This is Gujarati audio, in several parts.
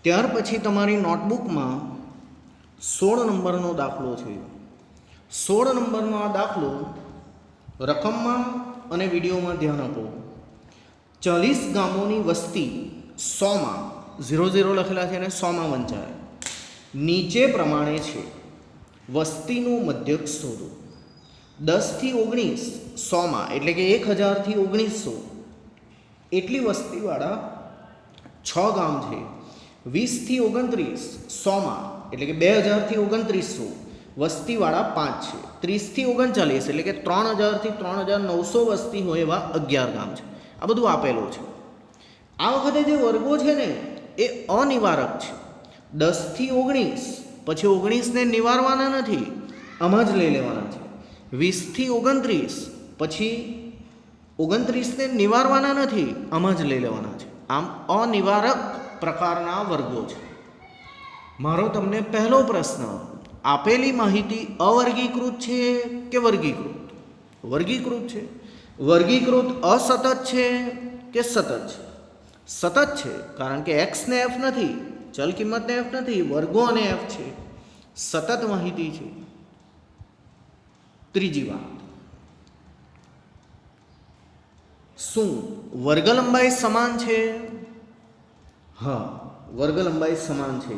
ત્યાર પછી તમારી નોટબુકમાં 16 નંબરનો દાખલો છે. 16 નંબરનો આ દાખલો રકમમાં અને વિડીયોમાં ધ્યાન આપો. 40 ગામોની વસ્તી 100માં 00 લખેલા છે અને 100માં વંચાય નીચે પ્રમાણે છે. વસ્તીનું મધ્યક શોધો. 10 થી 19 100માં એટલે કે 1000 થી 1900 એટલી વસ્તીવાળા 6 ગામ છે. 20 થી 29 100માં એટલે કે 2000 થી 2900 વસ્તીવાળા 5 છે. 30 થી 39 એટલે કે 3000 થી 3900 વસ્તી હોય એવા 11 ગામ છે. આ બધું આપેલું છે. આ વખતે જે વર્ગો છે ને એ અનિવારક છે. 10 થી 19 પછી 19ને નિવારવાના નથી, આમાં જ લઈ લેવાના છે. 20 થી 29 પછી 29ને નિવારવાના નથી, આમાં જ લઈ લેવાના છે. આમ અનિવારક પ્રકારના વર્ગો છે. મારો તમને પહેલો પ્રશ્ન, આપેલી માહિતી અવર્ગીકૃત છે કે વર્ગીકૃત? વર્ગીકૃત છે. વર્ગીકૃત અસતત છે કે સતત છે? સતત છે, કારણ કે એક્સ ને એફ નથી, ચલ કિંમત ને એફ નથી, વર્ગો અને એફ છે. સતત માહિતી છે. ત્રીજી વાત, શું વર્ગ લંબાઈ સમાન છે? હા, વર્ગ લંબાઈ સમાન છે.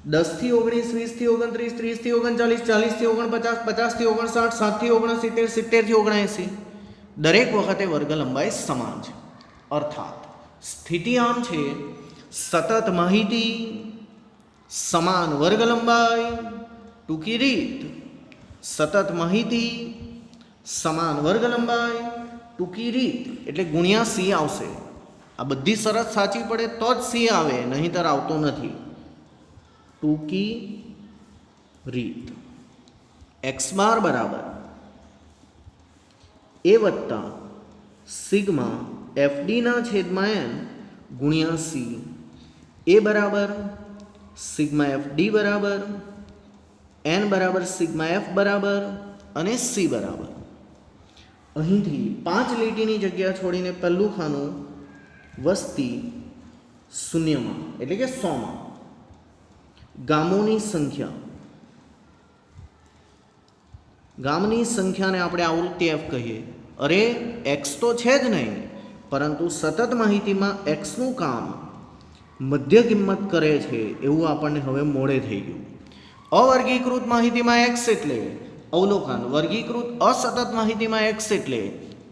10 થી 19, 20 થી 29, 30 થી 39, 40 થી 49, 50 થી 59, 60 થી 69, 70 થી 79 દરેક વખતે વર્ગ લંબાઈ સમાન છે. અર્થાત સ્થિતિ આમ છે, સતત માહિતી, સમાન વર્ગ લંબાઈ, ટૂંકી રીત. સતત માહિતી, સમાન વર્ગ લંબાઈ, ટૂંકી રીત એટલે ગુણ્યા સી આવશે. આ બધી શરત સાચી પડે તો જ સી આવે, નહીંતર આવતો નથી. ટૂંકી રીત. એક્સ બાર બરાબર એ વત્તા સિગ્મા એફડીના છેદમાં એન ગુણ્યા સી. એ બરાબર સિગ્મા એફડી બરાબર એન બરાબર સિગ્મા એફ બરાબર અને સી બરાબર. અહીંથી 5 લીટીની જગ્યા છોડીને પહેલું ખાનું વસ્તી શૂન્યમાં એટલે કે 100માં. ગામોની સંખ્યા, ગામની સંખ્યાને આપણે આવૃત્તિ એફ કહીએ. અરે એક્સ તો છે જ નહીં, પરંતુ સતત માહિતીમાં એક્સનું કામ મધ્ય કિંમત કરે છે એવું આપણને હવે મોડે થઈ ગયું. અવર્ગીકૃત માહિતીમાં એક્સ એટલે અવલોકન, વર્ગીકૃત અસતત માહિતીમાં એક્સ એટલે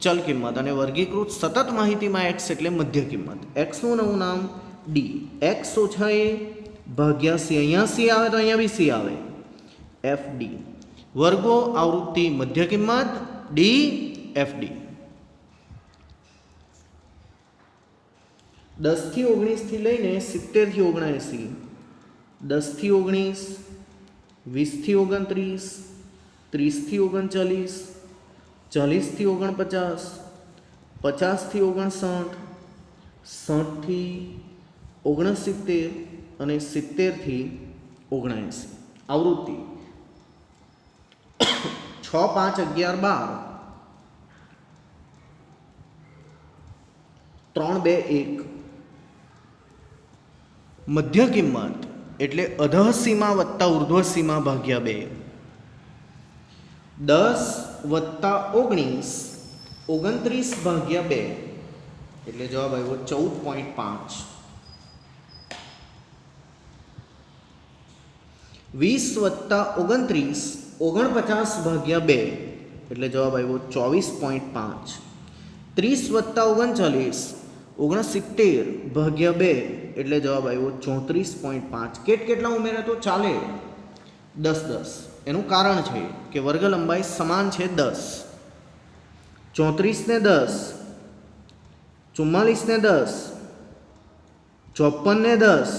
ચલ કિંમત અને વર્ગીકૃત સતત માહિતીમાં એક્સ એટલે મધ્ય કિંમત. એક્સનું નવું નામ ડી. એક્સ ઓછા એ ભાગ્યા સી, અહીંયા સી આવે તો અહીંયા બી સી આવે. F D. વર્ગો, આવૃત્તિ, મધ્ય કિંમત ડી એફ ડી. 10 થી 19 થી લઈને 70 થી 79, 10 થી 19, 20 થી 29, 30 થી 39, 40 થી 49, 50 થી 59, 60 થી 69 અને 70 થી 79. આવૃત્તિ 6, 5, 11, 12, 3, 2, 1. મધ્ય કિંમત એટલે અધઃ સીમા વત્તા ઉર્ધ્વ સીમા ભાગ્યા 2. 10 વત્તા 19, 29 ભાગ્યા 2 એટલે જવાબ આવ્યો 14.5. 20 વત્તા 29, 49 ભાગ્યા 2 એટલે જવાબ આવ્યો 24.5. 30 વત્તા 39, 69 ભાગ્યા 2 એટલે જવાબ આવ્યો 34.5. કેટલા ઉમેરે તો ચાલે? 10. એનું કારણ છે કે વર્ગ લંબાઈ સમાન છે 10. 34 ને 10, 44 ને 10, 54 ને 10,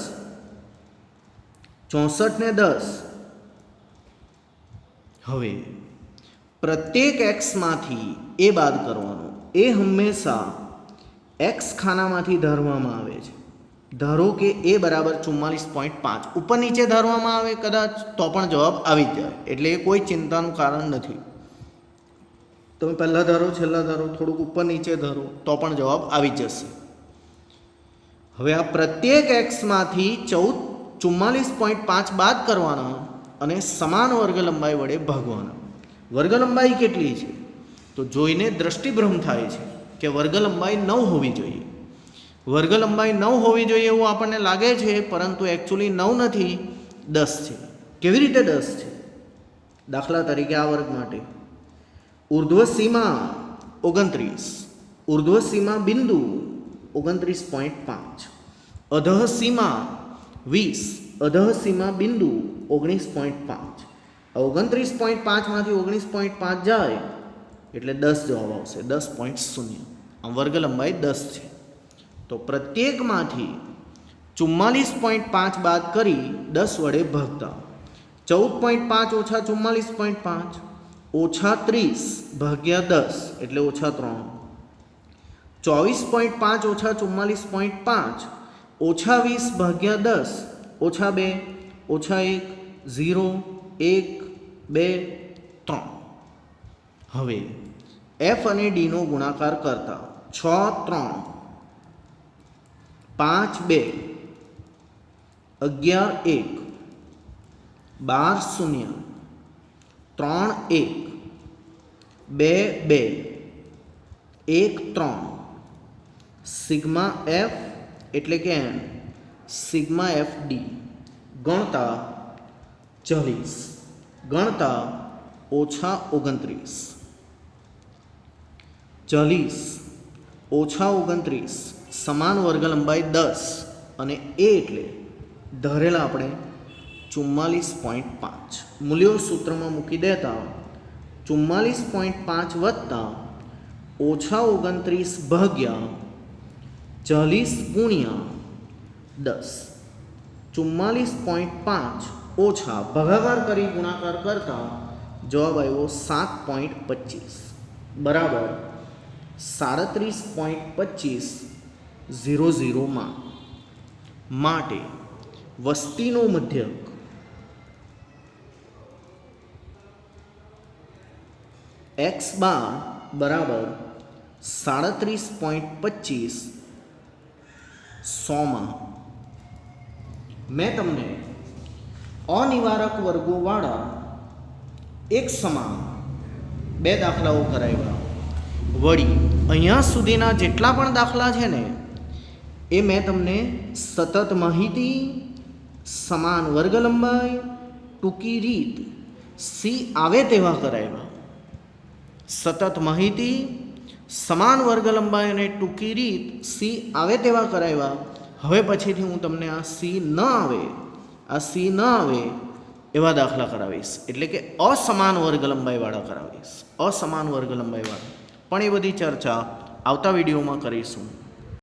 64 ને 10. હવે પ્રત્યેક એક્સમાંથી એ બાદ કરવાનો. એ હંમેશા એક્સ ખાનામાંથી ધારવામાં આવે છે. ધારો કે એ બરાબર 44.5 ઉપર નીચે ધારવામાં આવે કદાચ તો પણ જવાબ આવી જ જાય, એટલે એ કોઈ ચિંતાનું કારણ નથી. તમે પહેલાં ધારો, છેલ્લા ધારો, થોડુંક ઉપર નીચે ધારો તો પણ જવાબ આવી જશે. હવે આ પ્રત્યેક એક્સમાંથી 44.5 બાદ કરવાના અને સમાન વર્ગ લંબાઈ વડે ભાગવાના. વર્ગ લંબાઈ કેટલી છે? તો જોઈને દ્રષ્ટિભ્રમ થાય છે કે વર્ગ લંબાઈ 9 હોવી જોઈએ. વર્ગ લંબાઈ 9 હોવી જોઈએ એવું આપણને લાગે છે, પરંતુ એકચ્યુઅલી 9 નથી, 10 છે. કેવી રીતે 10 છે? દાખલા તરીકે આ વર્ગ માટે ઉર્ધ્વ સીમા 29, ઉર્ધ્વ સીમા બિંદુ 29.5, અધઃ સીમા 20, અધઃ સીમા બિંદુ 19.5. 29.5 માંથી 19.5 જાય એટલે 10 જવાબ આવશે, 10.0. આમ વર્ગ લંબાઈ 10 છે. તો પ્રત્યેકમાંથી 44.5 બાદ કરી 10 વડે ભાગતા 14.5 ઓછા 44.5 ઓછા 30 ભાગ્યા 10 એટલે ઓછા 3. 24.5 ઓછા 44.5 ઓછા 20 ભાગ્યા 10 ઓછા 2 ઓછા 1 0 1 2 3. હવે એફ અને ડીનો ગુણાકાર કરતા 6 3 5 2 11 1 12 0 3 1 2 2 1 3 સિગ્મા એફ એટલે કે એન સિગ્મા એફ ડી ગણતા 40 ગણતા ઓછા 29. 40 ઓછા 29 સમાન વર્ગ લંબાઈ 10 અને એ એટલે ધારેલા આપણે 44.5. મૂલ્યો સૂત્રમાં મૂકી દેતા 44.5 વત્તા ઓછા 29 ભાગ્યા 40 ગુણ્યા 10. 44.5 ઓછા ભાગાકાર કરી ગુણાકાર કરતા જવાબ આવ્યો 7.25 બરાબર 37.25 માં. માટે વસ્તીનો મધ્યક x બાર બરાબર 37.25 100 મેં તમને અનિવારક વર્ગોવાળા એક સમાન 2 દાખલાઓ કરાવ્યા. વળી અહીંયા સુધીના જેટલા પણ દાખલા છે ને એ મેં તમને સતત માહિતી, સમાન વર્ગ લંબાઈ, ટૂંકી રીત સી આવે તેવા કરાવ્યા. સતત માહિતી, સમાન વર્ગ લંબાઈ અને ટૂંકી રીત સી આવે તેવા કરાવ્યા. હવે પછીથી હું તમને આ સી ન આવે એવા દાખલા કરાવીશ, એટલે કે અસમાન વર્ગ લંબાઈવાળા કરાવીશ. અસમાન વર્ગ લંબાઈવાળા પણ એ બધી ચર્ચા આવતા વિડીયોમાં કરીશું.